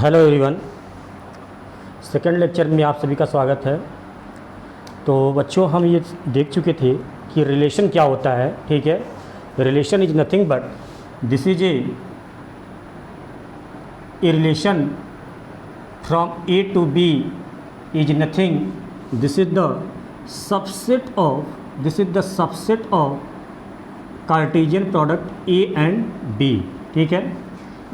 Hello everyone, second lecture में आप सभी का स्वागत है। तो बच्चों, हम ये देख चुके थे कि रिलेशन क्या होता है। ठीक है, relation is nothing but this is a relation from A to B is nothing, this is the subset of Cartesian product A and B. ठीक है,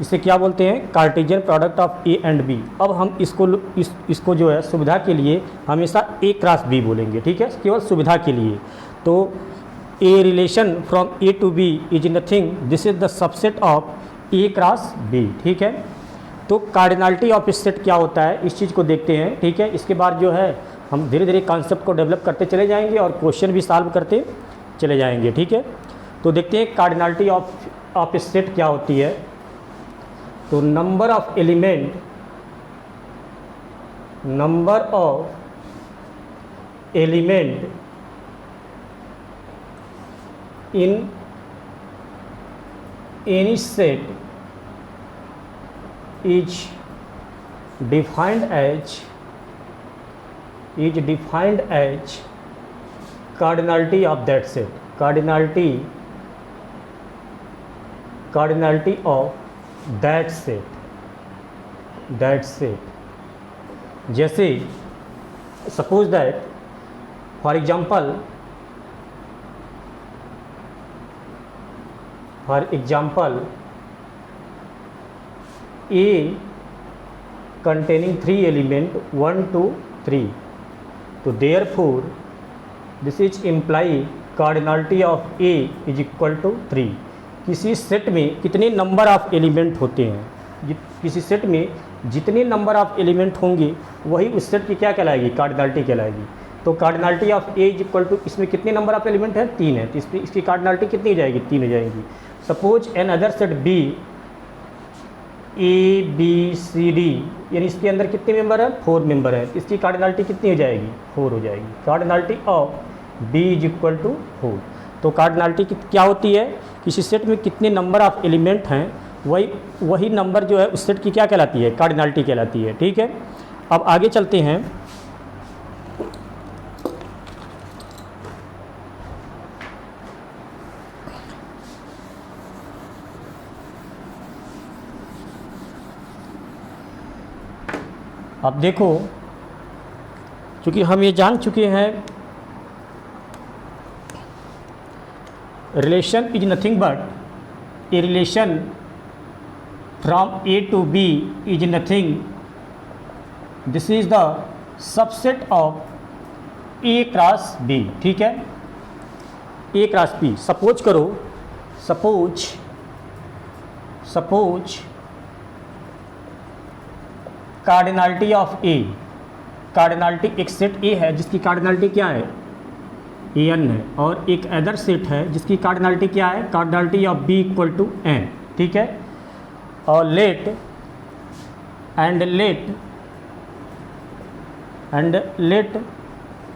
इसे क्या बोलते हैं? Cartesian product of A and B. अब हम इसको जो है सुविधा के लिए हमेशा ए क्रॉस बी बोलेंगे। ठीक है, केवल सुविधा के लिए। तो a relation from A to B is nothing, this is the subset of A cross B. ठीक है, तो कार्डिनलिटी ऑफ इस सेट क्या होता है, इस चीज़ को देखते हैं। ठीक है, इसके बाद जो है हम धीरे धीरे कॉन्सेप्ट को डेवलप करते चले जाएंगे और क्वेश्चन भी सॉल्व करते चले जाएंगे। ठीक है, तो देखते हैं कार्डिनलिटी ऑफ इस सेट क्या होती है। तो number of element in any set is defined as cardinality of that set, cardinality of that set। जैसे suppose that for example A containing 3 element 1 2 3, तो therefore this is imply cardinality of A is equal to 3। किसी set में कितने number of element होते हैं, किसी set में जितने नंबर ऑफ एलिमेंट होंगे वही उस सेट की क्या कहलाएगी? कार्डिनलिटी कहलाएगी। तो cardinality of A is equal to, इसमें कितने नंबर ऑफ एलिमेंट है? 3 है, तो इसकी कार्डिनलिटी कितनी हो जाएगी? 3 हो जाएगी। Suppose another set B A B C D, यानी इसके अंदर कितने मेंबर हैं? 4 मेंबर हैं, इसकी कार्डिनलिटी कितनी हो जाएगी? 4 हो जाएगी। Cardinality of B is equal to 4। तो कार्डिनलिटी क्या होती है? किसी सेट में कितने नंबर ऑफ एलिमेंट हैं वही नंबर जो है उस सेट की क्या कहलाती है? कार्डिनलिटी कहलाती है। ठीक है, अब आगे चलते हैं। अब देखो, चूँकि हम ये जान चुके हैं relation is nothing but a relation from A to B is nothing, this is the subset of A cross B. ठीक है, ए क्रॉस बी। सपोज करो, suppose cardinality of A, cardinality एक सेट ए है जिसकी cardinality क्या है? N है, और एक अदर सेट है जिसकी कार्डिनलिटी क्या है? Cardinality of B equal to n. ठीक है, और let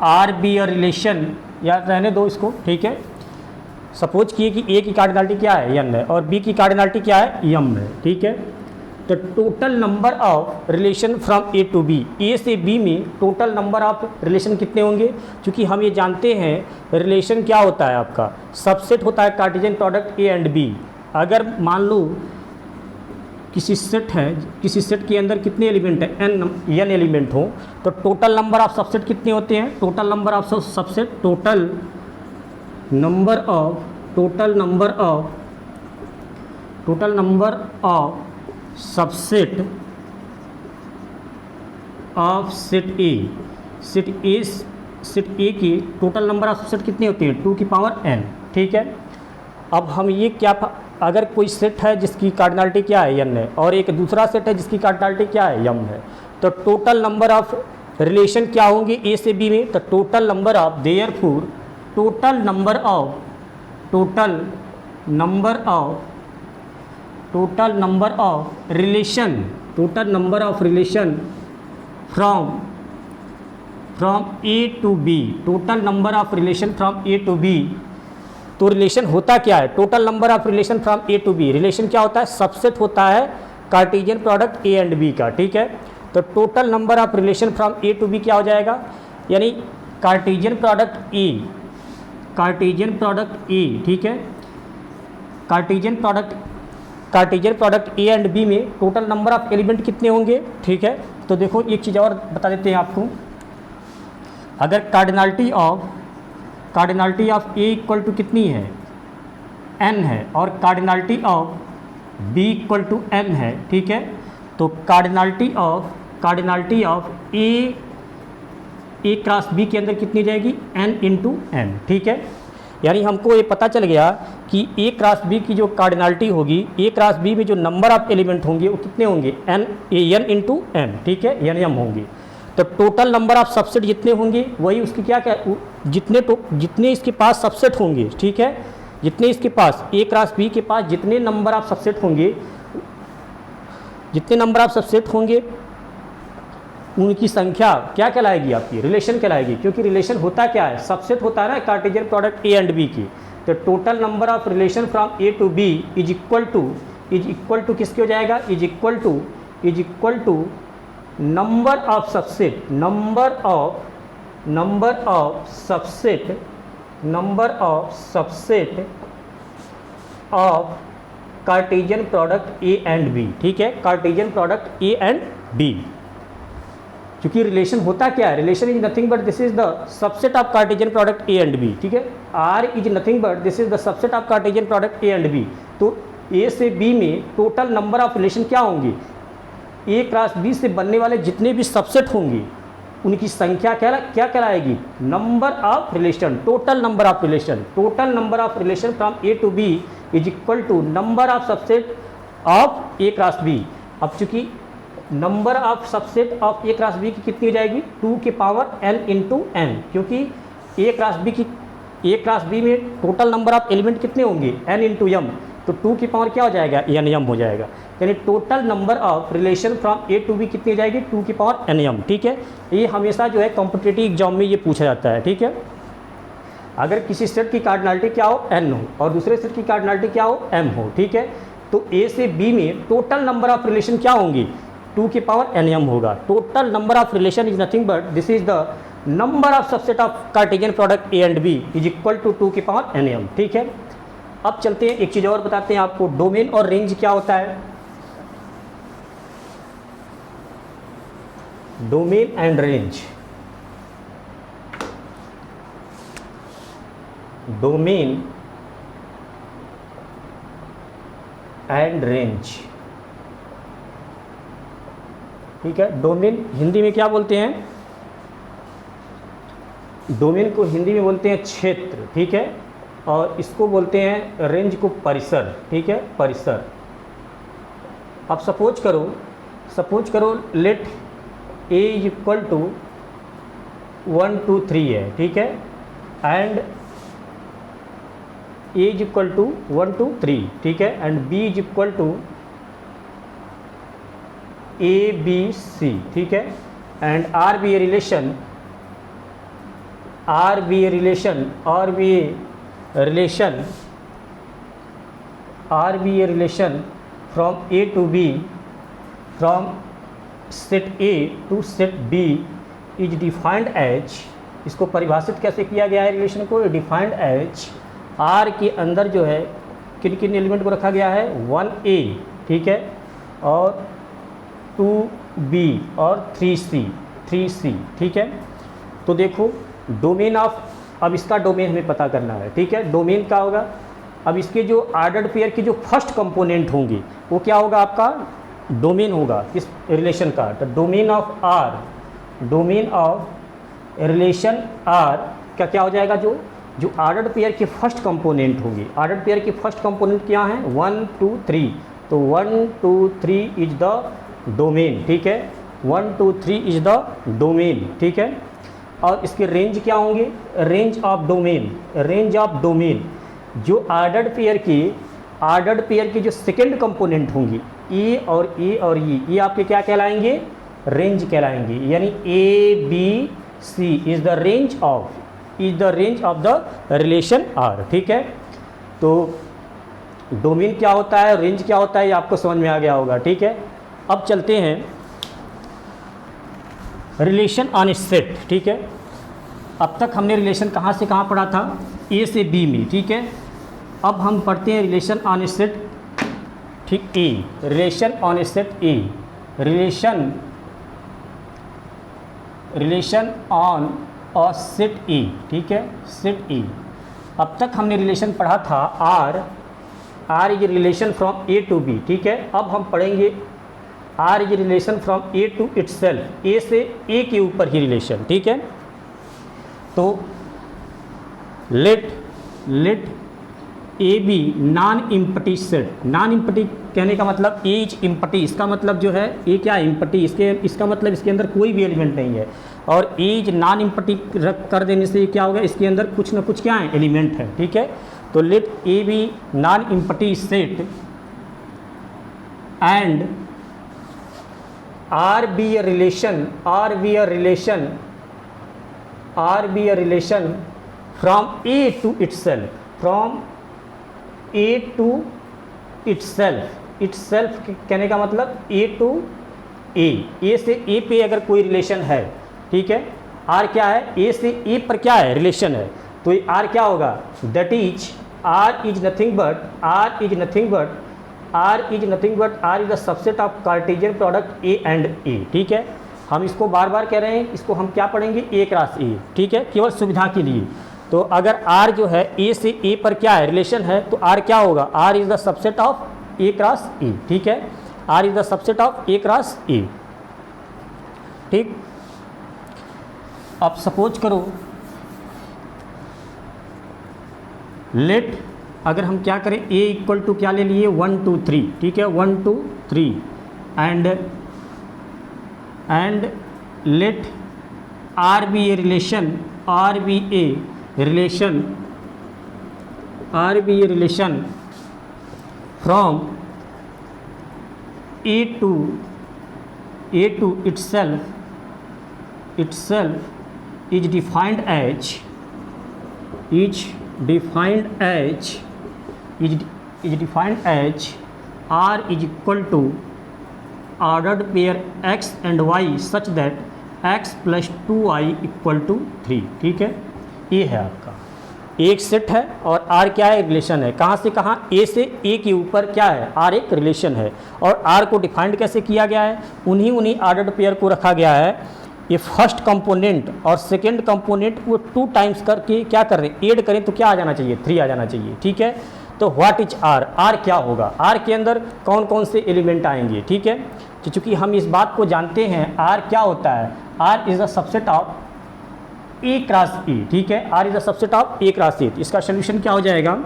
R be a relation, या रहने दो इसको। ठीक है, सपोज किए कि ए की कार्डिनलिटी क्या है? एन है, और बी की कार्डिनलिटी क्या है? एम है। ठीक है, तो total number of relation from A to B, A से बी में टोटल नंबर ऑफ रिलेशन कितने होंगे? क्योंकि हम ये जानते हैं रिलेशन क्या होता है आपका? सबसेट होता है Cartesian product A and B. अगर मान लो किसी सेट है, किसी सेट के अंदर कितने एलिमेंट हैं? एन एलिमेंट हो, तो टोटल नंबर ऑफ सबसेट कितने होते हैं? Total number of subset, total number of subset of set ए की टोटल नंबर ऑफ सबसेट कितने होते हैं? 2 की पावर n। ठीक है, अब हम ये क्या, अगर कोई सेट है जिसकी कार्डिनलिटी क्या है? n है, और एक दूसरा सेट है जिसकी कार्डिनलिटी क्या है? m है, तो टोटल नंबर ऑफ रिलेशन क्या होंगे ए से बी में? तो total number of, therefore total number of relation from A to B, total number of relation from A to B. तो रिलेशन होता क्या है? Total number of relation from A to B, relation क्या होता है? Subset होता है Cartesian product A and B का, ठीक है। तो total number of relation from A to B क्या हो जाएगा, यानी Cartesian product A, Cartesian product ए, ठीक है, Cartesian product A and B में टोटल नंबर ऑफ एलिमेंट कितने होंगे, ठीक है। तो देखो एक चीज़ और बता देते हैं आपको, अगर cardinality of A equal to कितनी है, n है, और cardinality of b equal to m है, ठीक है। तो cardinality of A cross B के अंदर कितनी जाएगी, n इंटू m, ठीक है। यानी हमको ये पता चल गया कि ए क्रॉस बी की जो कार्डिनलिटी होगी, ए क्रॉस बी में जो नंबर ऑफ एलिमेंट होंगे वो कितने होंगे, n इंटू m, ठीक है, m होंगे। तो टोटल नंबर ऑफ सबसेट जितने होंगे वही उसकी क्या जितने इसके पास सबसेट होंगे, ठीक है, जितने इसके पास ए क्रॉस बी के पास जितने नंबर ऑफ सबसेट होंगे उनकी संख्या क्या कहलाएगी, आपकी रिलेशन कहलाएगी। क्योंकि रिलेशन होता क्या है, सबसेट होता है ना Cartesian product A and B की। तो total number of relation from A to B is equal to किसके हो जाएगा, is equal to number of subset of Cartesian product A and B, ठीक है, Cartesian product A and B. क्योंकि relation होता क्या है, relation is nothing but this is the subset of Cartesian product A and B, ठीक है। R is nothing but this is the subset of Cartesian product A and B. तो A से B में total number of relation क्या होंगे, ए cross B से बनने वाले जितने भी सबसेट होंगे उनकी संख्या क्या कहलाएगी, number of relation, total number of relation from A to B is equal to number of subset of A cross B. अब चूंकि number of subset of A cross B की कितनी हो जाएगी, 2 की पावर n इंटू m, क्योंकि ए cross B में total number of element कितने होंगे, n इंटू m, तो 2 की पावर क्या हो जाएगा, n हो जाएगा। यानी total number of relation from A to B कितनी हो जाएगी, 2 की पावर n, ठीक है। ये हमेशा जो है कॉम्पिटिटिव एग्जाम में ये पूछा जाता है, ठीक है। अगर किसी सेट की कार्डिनलिटी क्या हो, n हो, और दूसरे सेट की कार्डिनलिटी क्या हो, m हो, ठीक है। तो ए से बी में टोटल नंबर ऑफ रिलेशन क्या होंगे, 2 की पावर n होगा। Total number of relation is nothing but this is the number of subset of Cartesian product A and B is equal to 2 की पावर n, ठीक है। अब चलते हैं, एक चीज़ और बताते हैं आपको, डोमेन और रेंज क्या होता है। Domain and range, domain and range, ठीक है। डोमेन हिंदी में क्या बोलते हैं, डोमेन को हिंदी में बोलते हैं क्षेत्र, ठीक है, और इसको बोलते हैं रेंज को परिसर, ठीक है, परिसर। अब सपोज करो लेट ए इक्वल टू 1 2 3 है, ठीक है, and A is equal to 1 2 3, ठीक है, and B is equal to A B C, ठीक है, and R be a relation from A to B, from set A to set B is defined as, इसको परिभाषित कैसे किया गया है रिलेशन को, डिफाइंड एज आर के अंदर जो है किन किन एलिमेंट को रखा गया है, 1a, ठीक है, और 2b और 3c, ठीक है। तो देखो डोमेन ऑफ, अब इसका डोमेन हमें पता करना है, ठीक है। डोमेन क्या होगा, अब इसके जो आर्डर्ड पेयर के जो फर्स्ट कंपोनेंट होंगे वो क्या होगा, आपका डोमेन होगा इस रिलेशन का। तो डोमेन ऑफ रिलेशन आर का क्या हो जाएगा, जो आर्डर्ड पेयर के फर्स्ट कंपोनेंट होंगे, आर्डर्ड पेयर के फर्स्ट कंपोनेंट क्या हैं, 1 2 3, तो 1 2 3 इज द डोमेन, ठीक है, 1 2 3 इज द डोमेन, ठीक है। और इसके रेंज क्या होंगे, रेंज ऑफ डोमेन जो आर्डर्ड पेयर के जो सेकेंड कंपोनेंट होंगे ए और ये आपके क्या कहलाएंगे, रेंज कहलाएंगे। यानी A B C is the range of the relation R, ठीक है। तो डोमेन क्या होता है, रेंज क्या होता है, ये आपको समझ में आ गया होगा। ठीक है, अब चलते हैं रिलेशन ऑन ए सेट। ठीक है, अब तक हमने रिलेशन कहाँ से कहाँ पढ़ा था, ए से बी में। ठीक है, अब हम पढ़ते हैं रिलेशन ऑन ए सेट, ठीक, a, relation on a set A, relation on a set A. ठीक है, सेट ए। अब तक हमने रिलेशन पढ़ा था R is relation from A to B. ठीक है, अब हम पढ़ेंगे R is relation from A to itself, A से ए के ऊपर ही रिलेशन। ठीक है, तो let A be non empty set. Non empty कहने का मतलब ए इज इम्पटी, इसका मतलब जो है ए क्या है, इम्पटी, इसका मतलब इसके अंदर कोई भी एलिमेंट नहीं है। और ए इज नॉन इम्पटी कर देने से क्या होगा, इसके अंदर कुछ ना कुछ क्या है, एलिमेंट है। ठीक है, तो let A be non empty set and R be a relation from A to itself कहने का मतलब ए टू ए से ए पे अगर कोई रिलेशन है। ठीक है, आर क्या है, ए से ए पर क्या है, रिलेशन है, तो ये आर क्या होगा, that is R is nothing but R is the subset of Cartesian product A and A. ठीक है, हम इसको बार बार कह रहे हैं, इसको हम क्या पढ़ेंगे, ए क्रॉस ए। ठीक है, केवल सुविधा के लिए। तो अगर आर जो है ए से ए पर क्या है, रिलेशन है, तो आर क्या होगा, R is the subset of A cross A. ठीक है, R is the subset of A cross A. ठीक, अब सपोज करो लेट, अगर हम क्या करें, ए इक्वल टू क्या ले लिए, 1 2 3। ठीक है, 1 2 3 and let R be a relation from A to itself is defined as R is equal to ordered pair x and y such that x plus 2y equal to 3। ठीक है, ये है आपका एक सेट है और R क्या है, रिलेशन है। कहाँ से कहाँ, A से A के ऊपर क्या है, R एक रिलेशन है। और R को डिफाइंड कैसे किया गया है, उन्हीं ऑर्डर्ड पेयर को रखा गया है। ये फर्स्ट कंपोनेंट और सेकंड कंपोनेंट को 2 टाइम्स करके क्या कर रहे हैं, ऐड करें तो क्या आ जाना चाहिए, 3 आ जाना चाहिए। ठीक है, तो व्हाट इज आर, आर क्या होगा, आर के अंदर कौन कौन से एलिमेंट आएंगे। ठीक है, तो चूँकि हम इस बात को जानते हैं आर क्या होता है, R is the subset of A cross A. ठीक है, R is the subset of A cross A. इसका सोल्यूशन क्या हो जाएगा,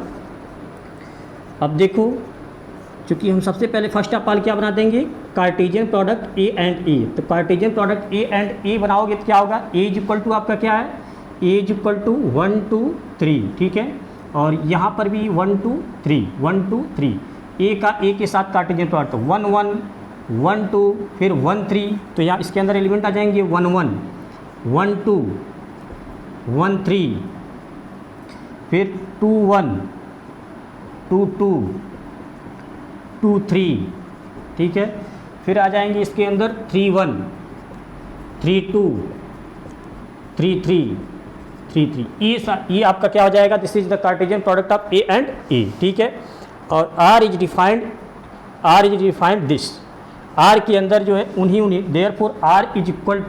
अब देखो, चूँकि हम सबसे पहले फर्स्ट ऑफ ऑल क्या बना देंगे, कार्टेशियन प्रोडक्ट ए एंड ए। तो कार्टेशियन प्रोडक्ट ए एंड ए बनाओगे तो क्या होगा, ए इज इक्वल टू आपका क्या है, ए इज इक्वल टू 1 2 3। ठीक है, और यहाँ पर भी 1 2 3 1 2 3, ए का ए के साथ कार्टेशियन प्रोडक्ट 1 1 1 2 फिर 1 3, तो यहाँ इसके अंदर एलिमेंट आ जाएंगे 1 1 1 2 1 3 फिर 2 1 2 2 2 3। ठीक है, फिर आ जाएंगे इसके अंदर 3 1 3 2 3 3 3 3। ये आपका क्या हो जाएगा, this is the Cartesian product of A and A. ठीक है, और R is defined this, R के अंदर जो है उन्हीं therefore R is equal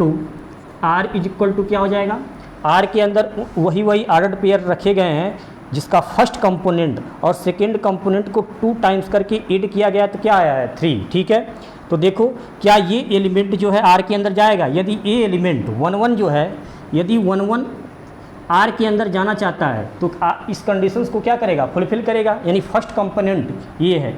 to क्या हो जाएगा, आर के अंदर वही ऑर्डर्ड पेयर रखे गए हैं जिसका फर्स्ट कंपोनेंट और सेकंड कंपोनेंट को 2 टाइम्स करके ऐड किया गया तो क्या आया है 3। ठीक है, तो देखो क्या ये एलिमेंट जो है आर के अंदर जाएगा, यदि ये एलिमेंट 1 1 जो है, यदि 1 1 आर के अंदर जाना चाहता है तो इस कंडीशंस को क्या करेगा, फुलफिल करेगा। यानी फर्स्ट कंपोनेंट ये है,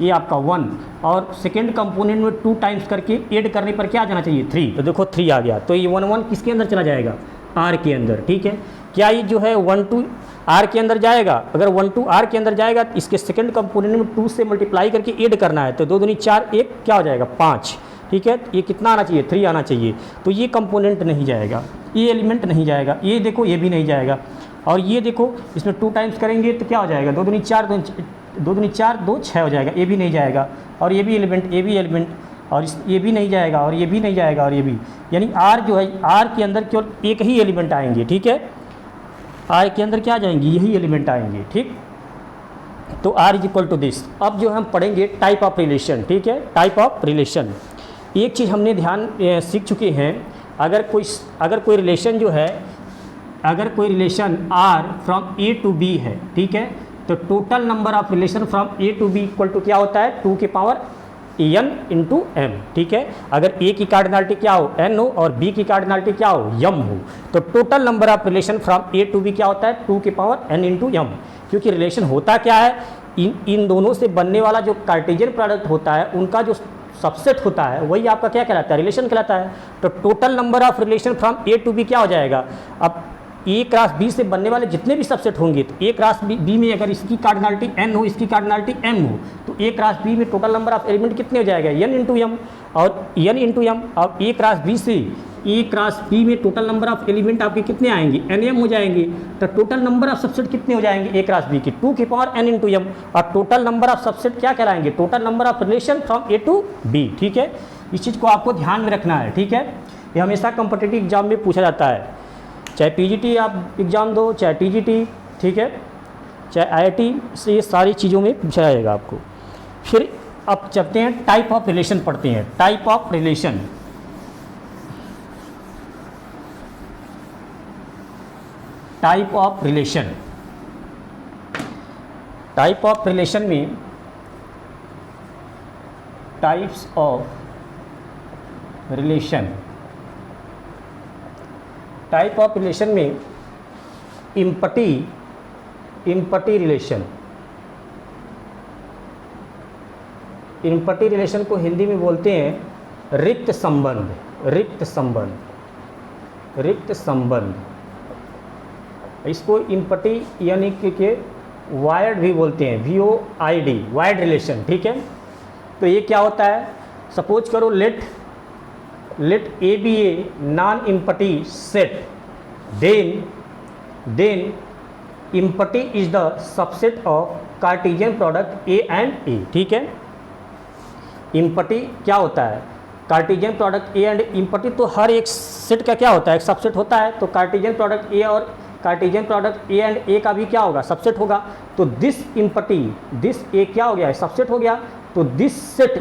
ये आपका 1 और सेकेंड कंपोनेंट में 2 टाइम्स करके ऐड करने पर क्या आ जाना चाहिए 3। तो देखो 3 आ गया, तो ये 1 1 किसके अंदर चला जाएगा, आर के अंदर। ठीक है, क्या ये जो है 1 2 आर के अंदर जाएगा, अगर 1 2 आर के अंदर जाएगा तो इसके सेकंड कंपोनेंट में 2 से मल्टीप्लाई करके ऐड करना है, तो 2 दूनी 4 1 क्या हो जाएगा 5। ठीक है, ये कितना आना चाहिए 3 आना चाहिए, तो ये कंपोनेंट नहीं जाएगा, ये एलिमेंट नहीं जाएगा, ये देखो ये भी नहीं जाएगा। और ये देखो इसमें 2 टाइम्स करेंगे तो क्या हो जाएगा 2 दूनी 4 2 दूनी 4, 2 6 हो जाएगा, ये भी नहीं जाएगा, और ये भी एलिमेंट, ये भी एलिमेंट, और ये भी नहीं जाएगा, और ये भी नहीं जाएगा, और ये भी, यानी आर जो है, आर के अंदर केवल एक ही एलिमेंट आएंगे, ठीक है, आर के अंदर क्या आ जाएंगे, यही एलिमेंट आएंगे, ठीक। तो R is equal to this. अब जो हम पढ़ेंगे टाइप ऑफ रिलेशन, ठीक है, टाइप ऑफ रिलेशन। एक चीज़ हमने ध्यान सीख चुके हैं, अगर कोई रिलेशन जो है, अगर कोई relation R from A to B है, ठीक है, तो total number of relation from A to B equal to क्या होता है, 2 की पावर n इंटू एम, ठीक है। अगर ए की कार्डिनलिटी क्या हो, n हो, और बी की कार्डिनलिटी क्या हो, m हो, तो total number of relation from A to B क्या होता है, 2 की पावर n इंटू एम। क्योंकि रिलेशन होता क्या है, इन दोनों से बनने वाला जो कार्टेशियन प्रोडक्ट होता है, उनका जो सबसेट होता है, वही आपका क्या कहलाता है, रिलेशन कहलाता है। तो total number of relation from A to B क्या हो जाएगा, अब ए क्रॉस बी से बनने वाले जितने भी सबसेट होंगे, तो ए क्रॉस बी में अगर इसकी कार्डिनलिटी n हो, इसकी कार्डिनलिटी m हो, तो ए क्रॉस बी में टोटल नंबर ऑफ एलिमेंट कितने हो जाएगा, n इंटू एम, और n इंटू एम। और ए क्रॉस बी से ए क्रॉस बी में टोटल नंबर ऑफ एलिमेंट आपके कितने आएंगे, nm हो जाएंगे। तो टोटल नंबर ऑफ सबसेट कितने हो जाएंगे ए क्रॉस बी के, 2 की पावर n इंटू एम। और टोटल नंबर ऑफ सबसेट क्या कहलाएंगे, total number of relation from A to B, ठीक है। इस चीज़ को आपको ध्यान में रखना है, ठीक है। ये हमेशा कॉम्पिटिटिव एग्जाम में पूछा जाता है, चाहे पीजीटी आप एग्ज़ाम दो, चाहे टीजीटी, ठीक है, चाहे आईआईटी, से ये सारी चीज़ों में पूछा जाएगा आपको। फिर अब चलते हैं टाइप ऑफ रिलेशन पढ़ते हैं, type of relation. Type of relation, type of relation में types of relation, type of relation में इम्पटी रिलेशन, इम्पटी रिलेशन को हिंदी में बोलते हैं रिक्त संबंध, रिक्त संबंध, रिक्त संबंध। इसको इम्पटी यानी कि वायर्ड भी बोलते हैं, VOID, वायर्ड रिलेशन, ठीक है। तो ये क्या होता है, सपोज करो late A be a non-empty set, then empty is the subset of Cartesian product A and A, ठीक है। empty क्या होता है, Cartesian product A and empty, तो हर एक सेट का क्या होता है, एक सबसेट होता है। तो कार्टेशियन प्रोडक्ट A और Cartesian product A and A का भी क्या होगा, सबसेट होगा। तो दिस empty, दिस A क्या हो गया, सबसेट हो गया। तो this set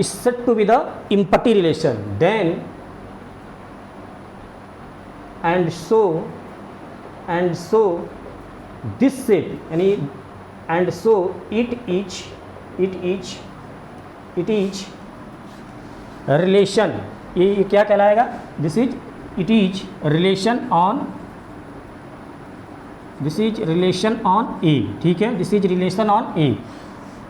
is said to be the empty relation, then and so this set यानी and so it is relation, ये क्या कहलाएगा, it is relation on A, ठीक है, this is relation on A।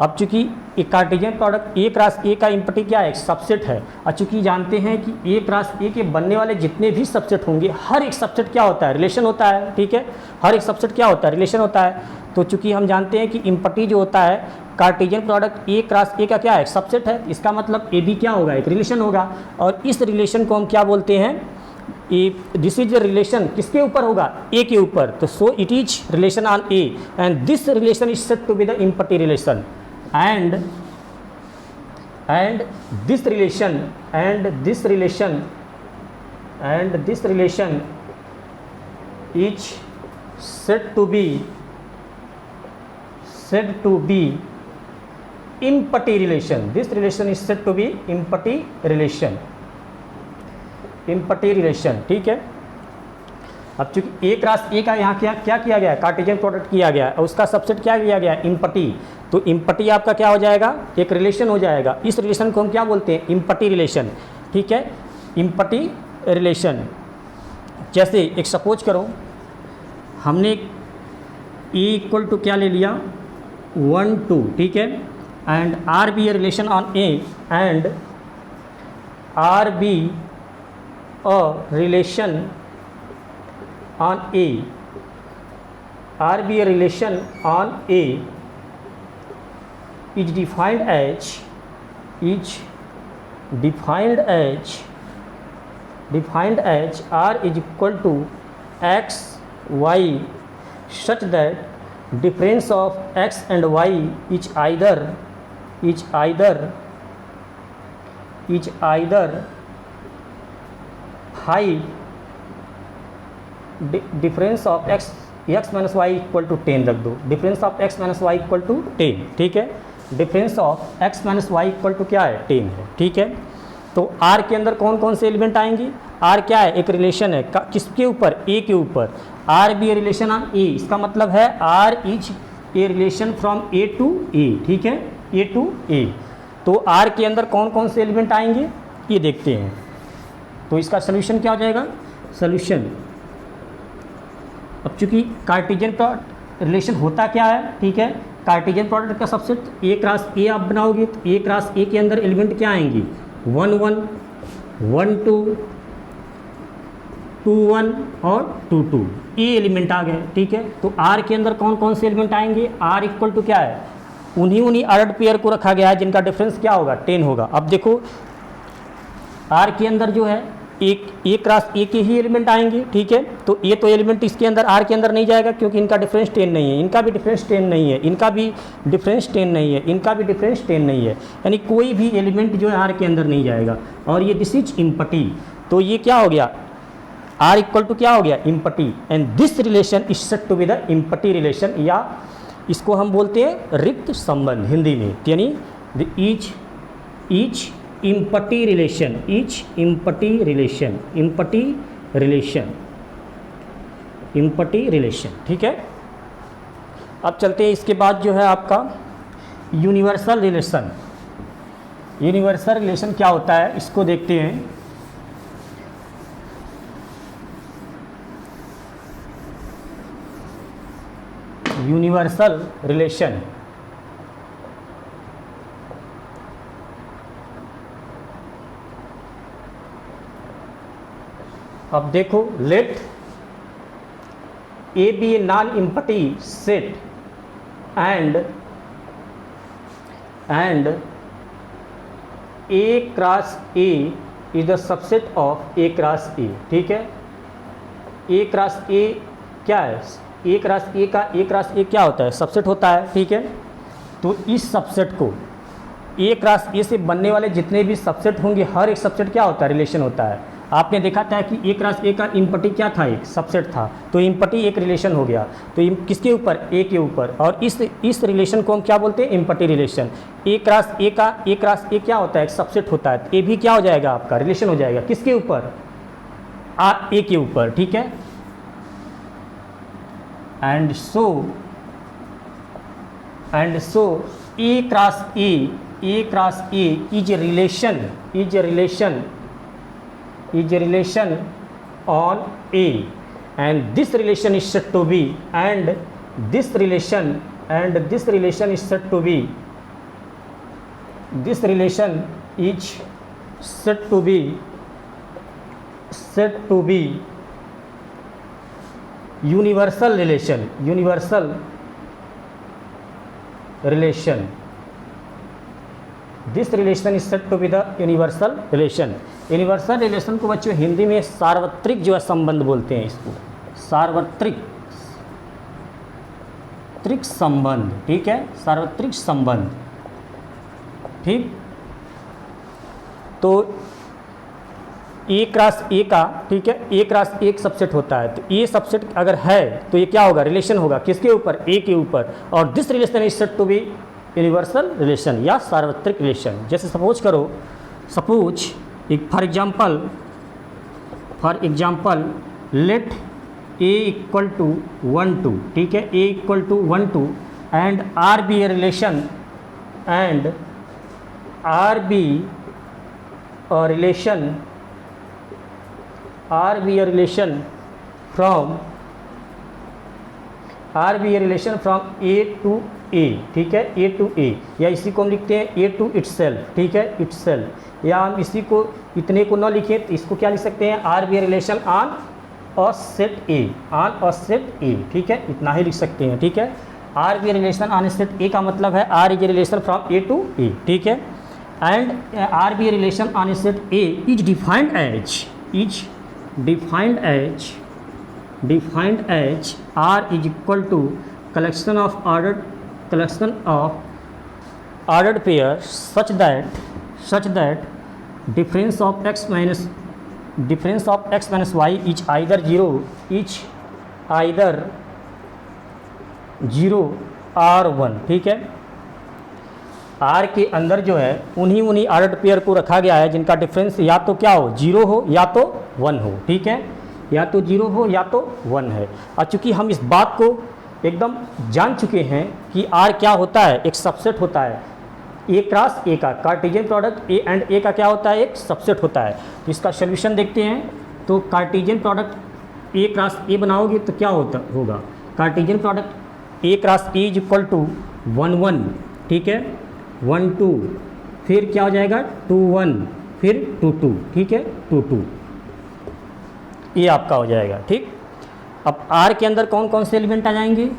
अब चूंकि एक कार्टेशियन प्रोडक्ट ए cross ए का इम्पटी क्या है, एक सबसेट है। और चूंकि जानते हैं कि ए क्रॉस ए के बनने वाले जितने भी सबसेट होंगे, हर एक सबसेट क्या होता है, रिलेशन होता है, ठीक है। हर एक सबसेट क्या होता है, रिलेशन होता है। तो चूंकि हम जानते हैं कि इम्पटी जो होता है कार्टेशियन प्रोडक्ट ए क्रॉस ए का क्या है, एक सबसेट है, इसका मतलब ए भी क्या होगा, एक रिलेशन होगा। और इस रिलेशन को हम क्या बोलते हैं, दिस इज रिलेशन किसके ऊपर होगा, ए के ऊपर। तो so it is relation on A and this relation is said to be the empty relation. and this relation is said to be empty relation, this relation is said to be empty relation, ठीक है। अब चूंकि ए cross ए का यहाँ क्या किया गया है, कार्टेशियन प्रोडक्ट किया गया और उसका सबसेट क्या किया गया, इम्पटी। तो इम्पटी आपका क्या हो जाएगा, एक रिलेशन हो जाएगा। इस रिलेशन को हम क्या बोलते हैं, इम्पटी रिलेशन, ठीक है, इम्पटी रिलेशन। जैसे एक सपोज करो हमने ए इक्वल टू क्या ले लिया, 1 2, ठीक है, and R be a relation on A and R be a relation on A, R be a relation on A is defined as R is equal to X, Y such that difference of x and y is either high, difference of x minus y equal to 10 रख दो, difference of x minus y equal to 10, ठीक है। Difference of x minus y equal to क्या है, 10 है, ठीक है। तो R के अंदर कौन कौन से एलिमेंट आएंगे, R क्या है, एक रिलेशन है, किसके ऊपर, A के ऊपर, R be a relation on A, इसका मतलब है R is a relation from A to A, ठीक है, A टू A। तो R के अंदर कौन कौन से एलिमेंट आएंगे ये देखते हैं। तो इसका सोल्यूशन क्या हो जाएगा, सोल्यूशन, अब चूंकि कार्टेशियन प्रोडक्ट रिलेशन होता क्या है, ठीक है, कार्टेशियन प्रोडक्ट का सबसेट A क्रॉस A आप बनाओगे तो A क्रॉस A के अंदर एलिमेंट क्या आएंगी, 1 1 1 2 2 1 और 2 2, ये एलिमेंट आ गए, ठीक है। तो R के अंदर कौन कौन से एलिमेंट आएंगे, R इक्वल टू क्या है, उन्हीं ऑर्डर्ड पेयर को रखा गया है जिनका डिफरेंस क्या होगा, 10 होगा। अब देखो R के अंदर जो है एक A क्रॉस A के ही एलिमेंट आएंगे, ठीक है। तो ये तो एलिमेंट इसके अंदर R के अंदर नहीं जाएगा क्योंकि इनका डिफरेंस 10 नहीं है, इनका भी डिफरेंस 10 नहीं है, इनका भी डिफरेंस 10 नहीं है, इनका भी डिफरेंस 10 नहीं है, यानी कोई भी एलिमेंट जो है R के अंदर नहीं जाएगा। और ये दिस इज इम्पटी, तो ये क्या हो गया, R इक्वल टू क्या हो गया, empty, and this relation is said to be the empty relation, या इसको हम बोलते हैं रिक्त संबंध हिंदी में, यानी each empty relation, each empty relation, empty relation, ठीक है। अब चलते हैं, इसके बाद जो है आपका यूनिवर्सल रिलेशन। यूनिवर्सल रिलेशन क्या होता है इसको देखते हैं। यूनिवर्सल रिलेशन, अब देखो, let A be a non empty set and A cross A is the subset of A cross A, ठीक है। ए क्रॉस ए क्या है, ए क्रॉस ए का ए क्रॉस ए क्या होता है, सबसेट होता है, ठीक है। तो इस सबसेट को ए क्रॉस ए से बनने वाले जितने भी सबसेट होंगे, हर एक सबसेट क्या होता है, रिलेशन होता है। आपने देखा था कि ए क्रॉस ए का इम्पटी क्या था, एक सबसेट था, तो इम्पटी एक रिलेशन हो गया, तो किसके ऊपर, ए के ऊपर, और इस रिलेशन को हम क्या बोलते हैं, इम्पटी रिलेशन। ए क्रॉस ए का ए क्रॉस ए क्या होता है, एक सबसेट होता है, ए भी क्या हो जाएगा आपका, रिलेशन हो जाएगा, किसके ऊपर, ए के ऊपर, ठीक है। And so A cross A is a relation on A, and this relation is said to be, and this relation is said to be, this relation is said to be universal relation, this relation is said to be the universal relation. Universal relation को बच्चों हिंदी में सार्वत्रिक जो है संबंध बोलते हैं, इसको सार्वत्रिक संबंध, ठीक है, सार्वत्रिक संबंध, ठीक। तो ए क्रॉस ए का, ठीक है, ए क्रॉस एक सबसेट होता है, तो ए सबसेट अगर है तो ये क्या होगा, रिलेशन होगा, किसके ऊपर, ए के ऊपर, और this relation is said to be universal relation या सार्वत्रिक रिलेशन। जैसे सपोज एक for example let A equal to 1 2, ठीक है, A equal to 1 2 and R be a relation, and R be a relation from A to A, ठीक है, A to A, या इसी को हम लिखते हैं A to itself, ठीक है, itself, या हम इसी को इतने को ना लिखें तो इसको क्या लिख सकते हैं, R be a relation on a set A, ठीक है, इतना ही लिख सकते हैं, ठीक है। R be a relation on a set A का मतलब है R is a relation from A to A, ठीक है, and R be a relation on a set A is defined as R is equal to collection of ordered pair such that difference of x minus y is either 0 or 1, ठीक है। R के अंदर जो है उन्हीं ordered pair को रखा गया है जिनका डिफरेंस या तो क्या हो, 0 हो या तो 1 हो, ठीक है। या तो 0 हो या तो 1 है। और चूँकि हम इस बात को एकदम जान चुके हैं कि R क्या होता है, एक सबसेट होता है A क्रॉस A का, Cartesian product A and A का क्या होता है, एक सबसेट होता है। तो इसका सोल्यूशन देखते हैं। तो Cartesian product A cross A बनाओगे तो क्या होगा, Cartesian product A cross A is equal to 1 1, ठीक है, 1 2, फिर क्या हो जाएगा 2 1, फिर 2 2, ठीक है, 2 2, ये आपका हो जाएगा, ठीक। अब R के अंदर कौन कौन से एलिमेंट आ जाएंगे,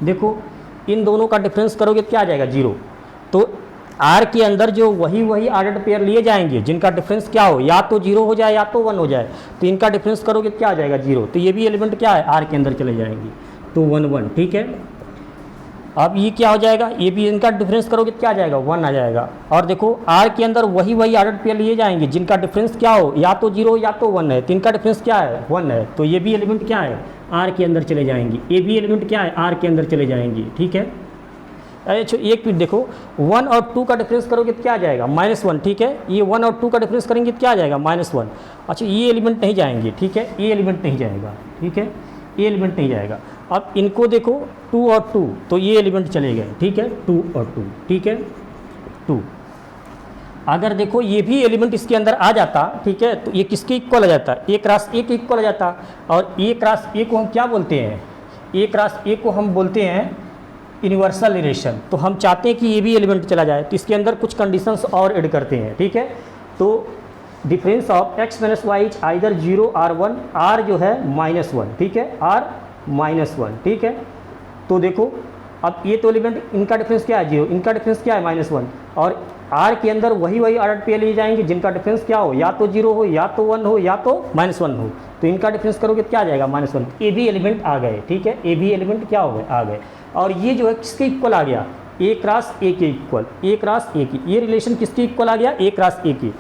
देखो इन दोनों का डिफरेंस करोगे क्या आ जाएगा, 0। तो R के अंदर जो वही ऑर्डर्ड पेयर लिए जाएंगे जिनका डिफरेंस क्या हो, या तो 0 हो जाए या तो 1 हो जाए, तो इनका डिफरेंस करोगे क्या आ जाएगा, 0। तो ये भी एलिमेंट क्या है, R के अंदर चले जाएंगे, तो 1 1, ठीक है। अब ये क्या हो जाएगा, ये भी इनका डिफरेंस करोगे क्या आ जाएगा, 1 आ जाएगा। और देखो R के अंदर वही ऑर्डर्ड पेयर लिए जाएंगे जिनका डिफरेंस क्या हो, या तो 0 या तो 1 है, तो इनका डिफरेंस क्या है, 1 है। तो ये भी एलिमेंट क्या है, R के अंदर चले जाएंगे, ये भी एलिमेंट क्या है, R के अंदर चले जाएंगे, ठीक है। अच्छा एक फिर देखो 1 और 2 का डिफरेंस करोगे तो क्या आ जाएगा, -1, ठीक है। ये 1 और 2 का डिफरेंस करेंगे तो क्या आ जाएगा, -1। अच्छा ये एलिमेंट नहीं जाएंगे, ठीक है, ये एलिमेंट नहीं जाएगा, ठीक है, ये एलिमेंट नहीं जाएगा। अब इनको देखो 2 और 2, तो ये एलिमेंट चले गए, ठीक है, 2 और 2, ठीक है, 2। अगर देखो ये भी एलिमेंट इसके अंदर आ जाता, ठीक है, तो ये किसके इक्वल आ जाता, A क्रॉस A के इक्वल आ जाता। और A क्रॉस A को हम क्या बोलते हैं, A क्रॉस A को हम बोलते हैं यूनिवर्सल रिलेशन। तो हम चाहते हैं कि ये भी एलिमेंट चला जाए, तो इसके अंदर कुछ कंडीशंस और ऐड करते हैं, ठीक है। तो difference of x minus y is either 0 और 1, R जो है -1, ठीक है, R -1, ठीक है। तो देखो अब ये तो एलिमेंट इनका डिफरेंस क्या है, 0, इनका डिफरेंस क्या है, -1। और R के अंदर वही ऑर्डर्ड पेयर लिए जाएंगे जिनका डिफरेंस क्या हो, या तो 0 हो या तो 1 हो या तो -1 हो, तो इनका डिफरेंस करोगे क्या आ जाएगा, -1। ए भी एलिमेंट आ गए, ठीक है, ए भी एलिमेंट क्या हो गए, आ गए। और ये जो है किसके इक्वल आ गया, A क्रॉस A के इक्वल, A क्रॉस A की, ये रिलेशन किसके इक्वल आ गया, A क्रॉस A की।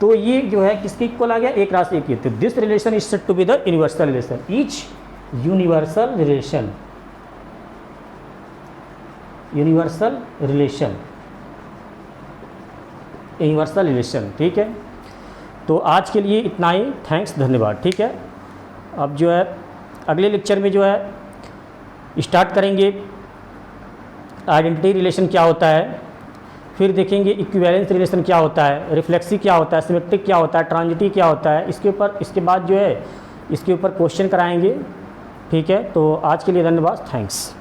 तो ये जो है किसके इक्वल आ गया, A क्रॉस A की। तो this relation is said to be the universal relation, each universal relation, universal relation, universal relation, ठीक है। तो आज के लिए इतना ही, थैंक्स, धन्यवाद, ठीक है। अब जो है अगले लेक्चर में जो है स्टार्ट करेंगे आइडेंटिटी रिलेशन क्या होता है, फिर देखेंगे इक्विवेलेंस रिलेशन क्या होता है, रिफ्लेक्सिव क्या होता है, सिमेट्रिक क्या होता है, ट्रांजिटिव क्या होता है, इसके बाद जो है इसके ऊपर क्वेश्चन कराएंगे, ठीक है। तो आज के लिए धन्यवाद, थैंक्स।